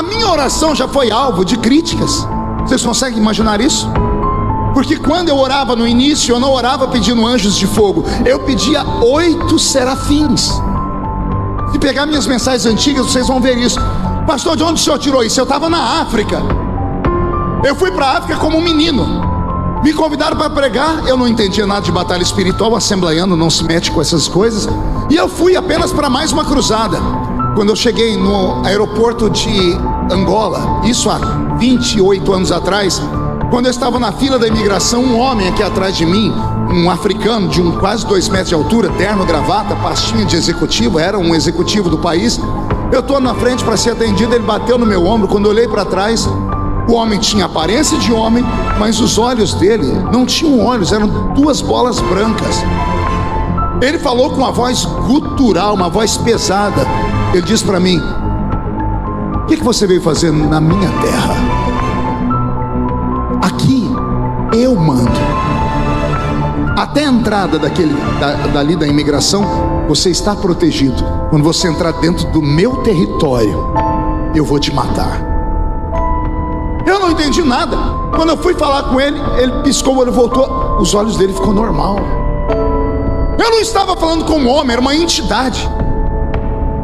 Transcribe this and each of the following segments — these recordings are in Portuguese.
A minha oração já foi alvo de críticas. Vocês conseguem imaginar isso? Porque quando eu orava no início, eu não orava pedindo anjos de fogo, eu pedia 8 serafins. Se pegar minhas mensagens antigas, vocês vão ver isso. Pastor, de onde o senhor tirou isso? Eu estava na África. Eu fui para a África como um menino. Me convidaram para pregar. Eu não entendia nada de batalha espiritual. O assembleiano não se mete com essas coisas. E eu fui apenas para mais uma cruzada. Quando eu cheguei no aeroporto de Angola, isso há 28 anos atrás, quando eu estava na fila da imigração, um homem aqui atrás de mim, um africano de quase 2 metros de altura, terno, gravata, pastinha de executivo, era um executivo do país. Eu estou na frente para ser atendido, ele bateu no meu ombro. Quando eu olhei para trás, o homem tinha aparência de homem, mas os olhos dele não tinham olhos, eram 2 bolas brancas. Ele falou com uma voz gutural, uma voz pesada. Ele disse para mim: o que você veio fazer na minha terra? Aqui eu mando. Até a entrada dali da imigração, você está protegido. Quando você entrar dentro do meu território, eu vou te matar. Eu não entendi nada. Quando eu fui falar com ele, ele piscou o olho, voltou, os olhos dele ficou normal. Eu não estava falando com um homem, era uma entidade.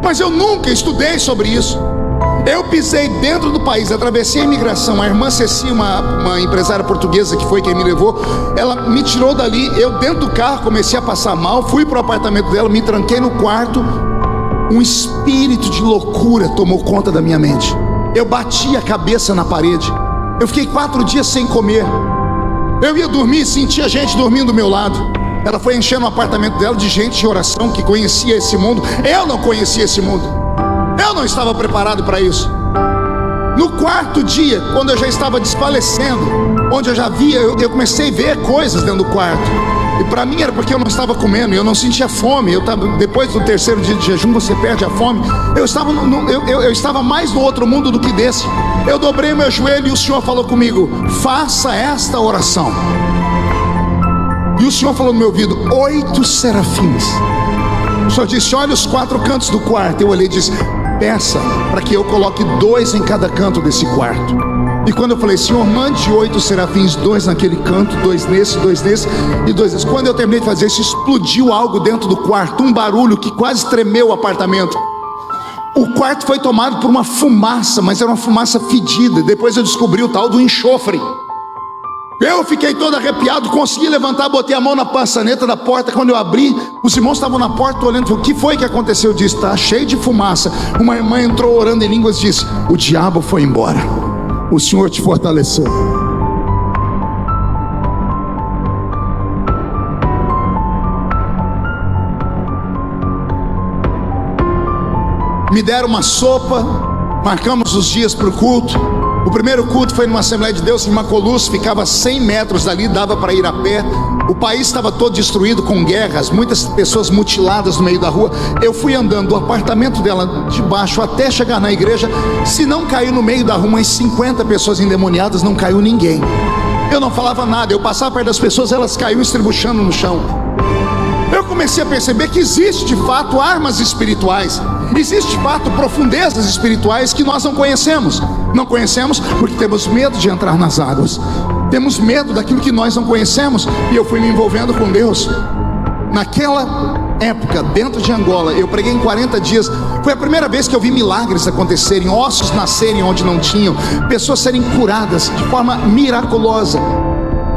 Mas eu nunca estudei sobre isso. Eu pisei dentro do país, atravessei a imigração. A irmã Ceci, uma empresária portuguesa que foi quem me levou, ela me tirou dali. Eu dentro do carro comecei a passar mal, fui para o apartamento dela, me tranquei no quarto. Um espírito de loucura tomou conta da minha mente. Eu bati a cabeça na parede. Eu fiquei 4 dias sem comer. Eu ia dormir e sentia gente dormindo do meu lado. Ela foi enchendo o apartamento dela de gente de oração que conhecia esse mundo. Eu não conhecia esse mundo. Eu não estava preparado para isso. No 4º dia, quando eu já estava desfalecendo, onde eu já via, eu comecei a ver coisas dentro do quarto. E para mim era porque eu não estava comendo, eu não sentia fome. Depois do 3º dia de jejum, você perde a fome. Eu estava mais no outro mundo do que desse. Eu dobrei meu joelho e o Senhor falou comigo: faça esta oração. E o Senhor falou no meu ouvido: 8 serafins. O Senhor disse: olha os 4 cantos do quarto. Eu olhei e disse: peça para que eu coloque 2 em cada canto desse quarto. E quando eu falei: Senhor, mande 8 serafins, 2 naquele canto, 2 nesse, 2 nesse e 2 nesse. Quando eu terminei de fazer isso, explodiu algo dentro do quarto, um barulho que quase tremeu o apartamento. O quarto foi tomado por uma fumaça, mas era uma fumaça fedida. Depois eu descobri o tal do enxofre. Eu fiquei todo arrepiado, consegui levantar, botei a mão na maçaneta da porta. Quando eu abri, os irmãos estavam na porta olhando. O que foi que aconteceu? Eu disse: está cheio de fumaça. Uma irmã entrou orando em línguas e disse: o diabo foi embora, o Senhor te fortaleceu. Me deram uma sopa, marcamos os dias para o culto. O primeiro culto foi numa Assembleia de Deus em Macolus, ficava 100 metros dali, dava para ir a pé. O país estava todo destruído com guerras, muitas pessoas mutiladas no meio da rua. Eu fui andando do apartamento dela de baixo até chegar na igreja. Se não caiu no meio da rua umas 50 pessoas endemoniadas, não caiu ninguém. Eu não falava nada, eu passava perto das pessoas, elas caíam estribuchando no chão. Eu comecei a perceber que existe de fato armas espirituais, existe de fato profundezas espirituais que nós não conhecemos. Não conhecemos porque temos medo de entrar nas águas, temos medo daquilo que nós não conhecemos. E eu fui me envolvendo com Deus. Naquela época, dentro de Angola, eu preguei em 40 dias. Foi a primeira vez que eu vi milagres acontecerem, ossos nascerem onde não tinham, pessoas serem curadas de forma miraculosa.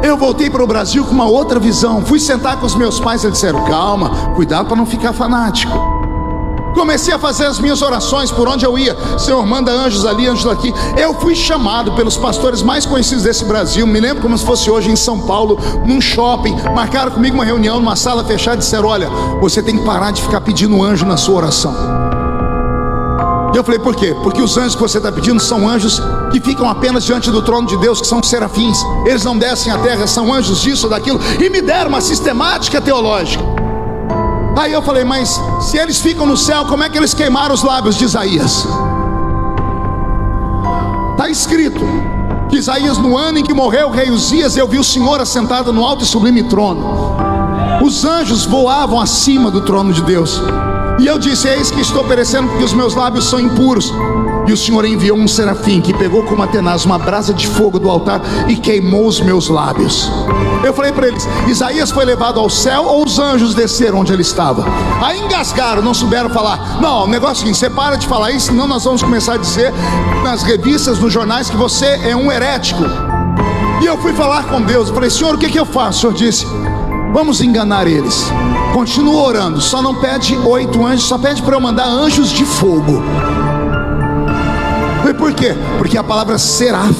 Eu voltei para o Brasil com uma outra visão. Fui sentar com os meus pais, eles disseram: calma, cuidado para não ficar fanático. Comecei a fazer as minhas orações por onde eu ia. Senhor, manda anjos ali, anjos aqui. Eu fui chamado pelos pastores mais conhecidos desse Brasil. Me lembro como se fosse hoje em São Paulo, num shopping. Marcaram comigo uma reunião numa sala fechada e disseram: olha, você tem que parar de ficar pedindo anjo na sua oração. E eu falei: por quê? Porque os anjos que você está pedindo são anjos que ficam apenas diante do trono de Deus, que são serafins. Eles não descem à terra, são anjos disso ou daquilo. E me deram uma sistemática teológica. Aí eu falei: mas se eles ficam no céu, como é que eles queimaram os lábios de Isaías? Está escrito que Isaías, no ano em que morreu o rei Uzias, eu vi o Senhor assentado no alto e sublime trono. Os anjos voavam acima do trono de Deus. E eu disse: eis que estou perecendo porque os meus lábios são impuros. E o Senhor enviou um serafim que pegou com uma tenaz uma brasa de fogo do altar e queimou os meus lábios. Eu falei para eles: Isaías foi levado ao céu ou os anjos desceram onde ele estava? Aí engasgaram, não souberam falar. Não, o negócio é o seguinte: você para de falar isso, senão nós vamos começar a dizer nas revistas, nos jornais, que você é um herético. E eu fui falar com Deus, eu falei: Senhor, o que eu faço? O Senhor disse: vamos enganar eles. Continua orando, só não pede 8 anjos, só pede para eu mandar anjos de fogo. E por quê? Porque a palavra seraf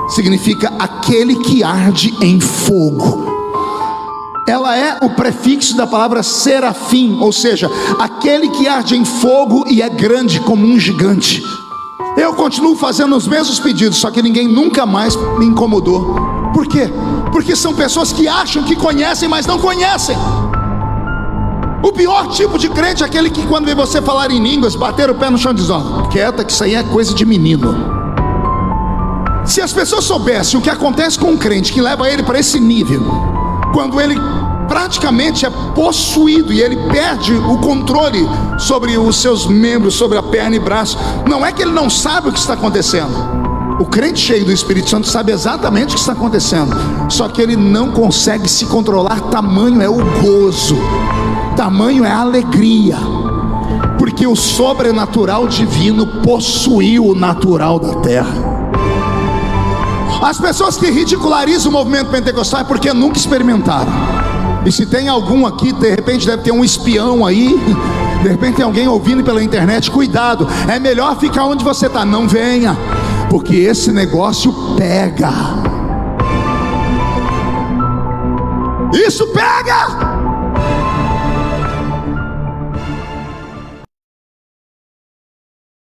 significa aquele que arde em fogo. Ela é o prefixo da palavra serafim, ou seja, aquele que arde em fogo e é grande como um gigante. Eu continuo fazendo os mesmos pedidos, só que ninguém nunca mais me incomodou. Por quê? Porque são pessoas que acham que conhecem, mas não conhecem. O pior tipo de crente é aquele que, quando vê você falar em línguas, bater o pé no chão e diz: ó, quieta, que isso aí é coisa de menino. Se as pessoas soubessem o que acontece com um crente que leva ele para esse nível, quando ele praticamente é possuído e ele perde o controle sobre os seus membros, sobre a perna e braço, não é que ele não sabe o que está acontecendo. O crente cheio do Espírito Santo sabe exatamente o que está acontecendo, só que ele não consegue se controlar. Tamanho é o gozo, tamanho é a alegria, porque o sobrenatural divino possuiu o natural da terra. As pessoas que ridicularizam o movimento pentecostal é porque nunca experimentaram. E se tem algum aqui, de repente deve ter um espião aí, de repente tem alguém ouvindo pela internet, cuidado, é melhor ficar onde você está, não venha, porque esse negócio pega. Isso pega!